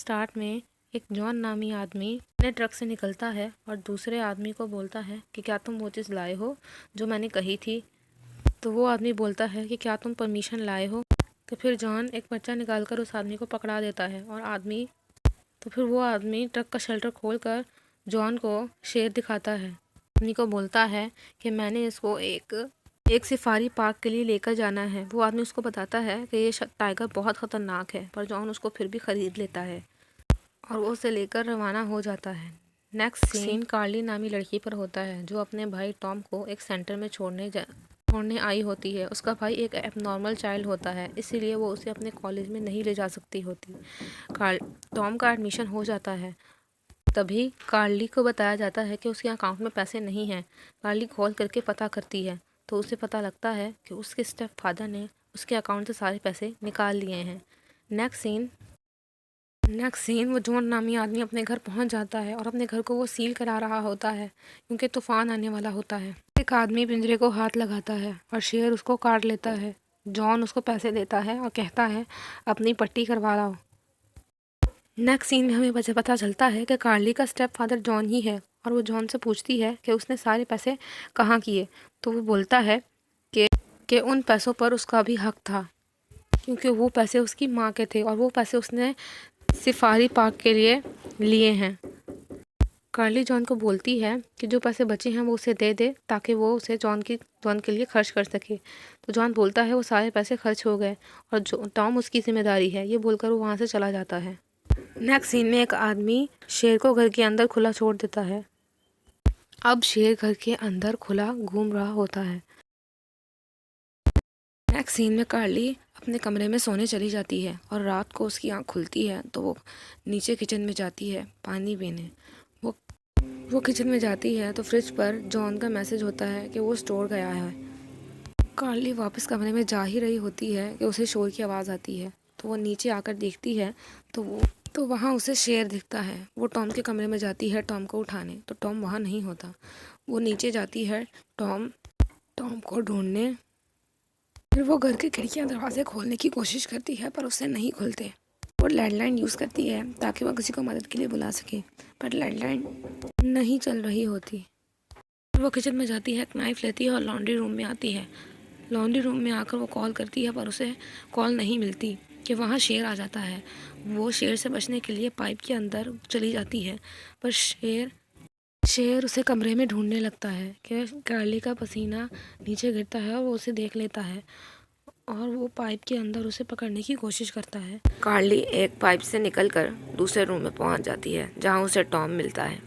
Start में एक John नामी आदमी अपने ट्रक से निकलता है और दूसरे आदमी को बोलता है कि क्या तुम वो चीज़ लाए हो जो मैंने कही थी। तो वो आदमी बोलता है कि क्या तुम परमिशन लाए हो। तो फिर जॉन एक पर्चा निकालकर उस आदमी को पकड़ा देता है और फिर वो आदमी ट्रक का शटर खोलकर जॉन को शेर दिखाता है। आदमी को बोलता है कि मैंने इसको एक सफारी पार्क के लिए लेकर जाना है। वो आदमी उसको बताता है कि ये टाइगर बहुत ख़तरनाक है, पर जॉन उसको फिर भी ख़रीद लेता है और वो उसे लेकर रवाना हो जाता है। नेक्स्ट सीन कार्ली नामी लड़की पर होता है जो अपने भाई टॉम को एक सेंटर में छोड़ने आई होती है। उसका भाई एक एबनॉर्मल चाइल्ड होता है, इसीलिए वो उसे अपने कॉलेज में नहीं ले जा सकती होती। टॉम का एडमिशन हो जाता है। तभी कार्ली को बताया जाता है कि उसके अकाउंट में पैसे नहीं हैं। कार्ली खोल करके पता करती है तो उसे पता लगता है कि उसके स्टेप फादर ने उसके अकाउंट से सारे पैसे निकाल लिए हैं। नेक्स्ट सीन वो जॉन नामी आदमी अपने घर पहुंच जाता है और अपने घर को वो सील करा रहा होता है क्योंकि तूफान आने वाला होता है। एक आदमी पिंजरे को हाथ लगाता है और शेर उसको काट लेता है। जॉन उसको पैसे देता है और कहता है अपनी पट्टी करवा लाओ। नेक्स्ट सीन में हमें पता चलता है कि कार्ली का स्टेप फादर जॉन ही है और वो जॉन से पूछती है कि उसने सारे पैसे कहाँ किए। तो वो बोलता है कि उन पैसों पर उसका भी हक था क्योंकि वो पैसे उसकी माँ के थे और वो पैसे उसने सफारी पार्क के लिए हैं। कार्ली जॉन को बोलती है कि जो पैसे बचे हैं वो उसे दे दे ताकि वो उसे जॉन के लिए खर्च कर सके। तो जॉन बोलता है वो सारे पैसे खर्च हो गए और टॉम उसकी जिम्मेदारी है, ये बोलकर वो वहाँ से चला जाता है। नेक्स्ट सीन में एक आदमी शेर को घर के अंदर खुला छोड़ देता है। अब शेर घर के अंदर खुला घूम रहा होता है। नेक्स्ट सीन में कार्ली अपने कमरे में सोने चली जाती है और रात को उसकी आँख खुलती है तो वो नीचे किचन में जाती है पानी पीने। वो किचन में जाती है तो फ्रिज पर जॉन का मैसेज होता है कि वो स्टोर गया है। कार्ली वापस कमरे में जा ही रही होती है कि उसे शोर की आवाज़ आती है तो वो नीचे आकर देखती है तो वहाँ उसे शेर दिखता है। वो टॉम के कमरे में जाती है टॉम को उठाने तो टॉम वहाँ नहीं होता। वो नीचे जाती है टॉम को ढूंढने। फिर वो घर के खिड़कियाँ दरवाजे खोलने की कोशिश करती है पर उससे नहीं खुलते। वो लैंडलाइन यूज़ करती है ताकि वह किसी को मदद के लिए बुला सके, पर लैंडलाइन नहीं चल रही होती। वो किचन में जाती है, एक नाइफ़ लेती है और लॉन्ड्री रूम में आती है। लॉन्ड्री रूम में आकर वो कॉल करती है पर उसे कॉल नहीं मिलती कि वहाँ शेर आ जाता है। वो शेर से बचने के लिए पाइप के अंदर चली जाती है पर शेर उसे कमरे में ढूंढने लगता है कि कार्ली का पसीना नीचे गिरता है और वो उसे देख लेता है और वो पाइप के अंदर उसे पकड़ने की कोशिश करता है। कार्ली एक पाइप से निकलकर दूसरे रूम में पहुंच जाती है जहां उसे टॉम मिलता है।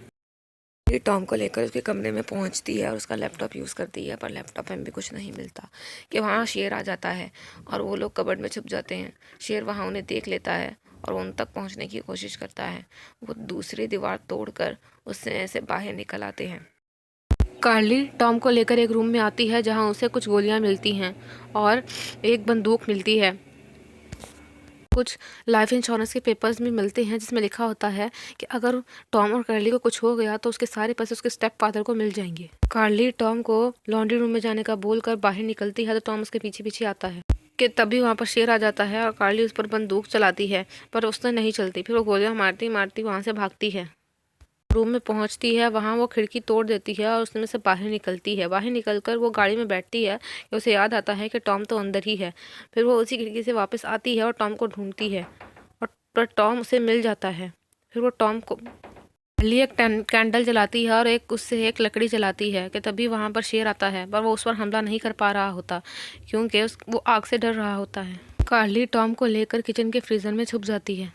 ये टॉम को लेकर उसके कमरे में पहुंचती है और उसका लैपटॉप यूज़ करती है पर लैपटॉप में भी कुछ नहीं मिलता कि वहाँ शेर आ जाता है और वो लोग कबर्ड में छुप जाते हैं। शेर वहाँ उन्हें देख लेता है और उन तक पहुँचने की कोशिश करता है। वो दूसरी दीवार तोड़कर उससे से बाहर निकल आते हैं। कार्ली टॉम को लेकर एक रूम में आती है जहां उसे कुछ गोलियां मिलती हैं और एक बंदूक मिलती है। कुछ लाइफ इंश्योरेंस के पेपर्स भी मिलते हैं जिसमें लिखा होता है कि अगर टॉम और कार्ली को कुछ हो गया तो उसके सारे पैसे उसके स्टेप फादर को मिल जाएंगे। कार्ली टॉम को लॉन्ड्री रूम में जाने का बोलकर बाहर निकलती है तो टॉम उसके पीछे पीछे आता है कि तभी वहाँ पर शेर आ जाता है और कार्ली उस पर बंदूक चलाती है पर उससे नहीं चलती। फिर वो गोलियाँ मारती मारती वहाँ से भागती है। रूम में पहुंचती है, वहाँ वो खिड़की तोड़ देती है और उसमें से बाहर निकलती है। बाहर निकलकर वो गाड़ी में बैठती है कि उसे याद आता है कि टॉम तो अंदर ही है। फिर वो उसी खिड़की से वापस आती है और टॉम को ढूंढती है और पर टॉम उसे मिल जाता है। फिर वो टॉम को लिए एक कैंडल जलाती है और उससे एक लकड़ी जलाती है कि तभी वहाँ पर शेर आता है पर वो उस पर हमला नहीं कर पा रहा होता क्योंकि वो आग से डर रहा होता है। कार्ली टॉम को लेकर किचन के फ्रीजर में छुप जाती है।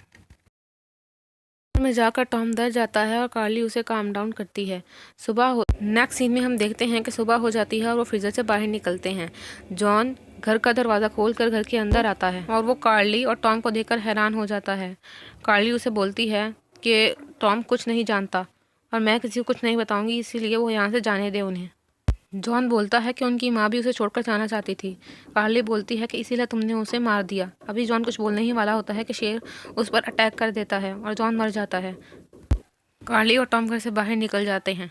में जाकर टॉम डर जाता है और कार्ली उसे काम डाउन करती है। नेक्स्ट सीन में हम देखते हैं कि सुबह हो जाती है और वो फ्रीजर से बाहर निकलते हैं। जॉन घर का दरवाज़ा खोलकर घर के अंदर आता है और वो कार्ली और टॉम को देखकर हैरान हो जाता है। कार्ली उसे बोलती है कि टॉम कुछ नहीं जानता और मैं किसी को कुछ नहीं बताऊंगी, इसीलिए वो यहाँ से जाने दे उन्हें। जॉन बोलता है कि उनकी माँ भी उसे छोड़कर जाना चाहती थी। कार्ली बोलती है कि इसीलिए तुमने उसे मार दिया। अभी जॉन कुछ बोलने ही वाला होता है कि शेर उस पर अटैक कर देता है और जॉन मर जाता है। कार्ली और टॉम घर से बाहर निकल जाते हैं।